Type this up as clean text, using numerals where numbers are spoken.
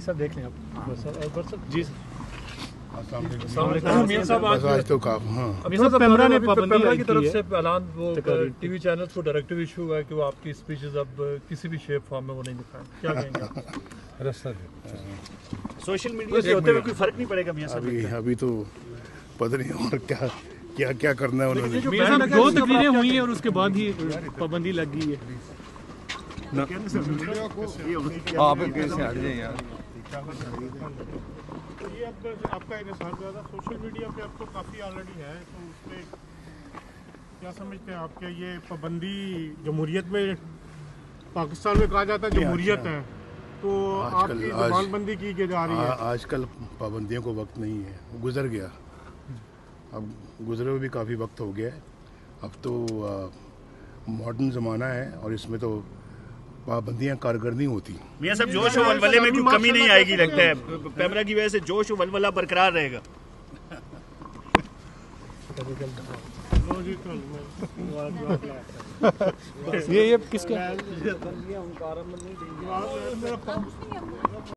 باقی سب دیکھ لیں آپ. جی سر میاں صاحب آج تو پیمرا نے پیمرا کی طرف سے اعلان وہ ٹی وی چینلز کو ڈائریکٹو ایشو ہوا ہے کہ وہ آپ کی اسپیچز اب کسی بھی شیپ فارم میں وہ نہیں دکھائیں. کیا کہیں گے؟ سوشل میڈیا سے ہوتے ہوئے کوئی فرق نہیں پڑے گا میاں صاحب؟ ابھی تو پتہ نہیں اور کیا کرنا ہے انہوں نے. دو تقریریں ہوئی ہیں اور اس کے بعد ہی پابندی لگ گئی ہے. یہ اب آپ کا انحصار زیادہ سوشل میڈیا پہ اب تو کافی آلریڈی ہے, تو اس پہ کیا سمجھتے ہیں آپ کہ یہ پابندی جمہوریت میں پاکستان میں کہا جاتا ہے جمہوریت ہے, تو آپ کی زبان بندی کی جا رہی ہے. آج کل پابندیوں کو وقت نہیں ہے, گزر گیا. اب گزرے ہوئے بھی کافی وقت ہو گیا ہے. اب تو ماڈرن زمانہ ہے اور اس میں تو پابندیاں کارگر نہیں ہوتی. میاں صاحب جوش و ولولے میں کوئی کمی نہیں آئے گی لگتا ہے, پیمرا کی وجہ سے جوش و ولولہ برقرار رہے گا. یہ کس کا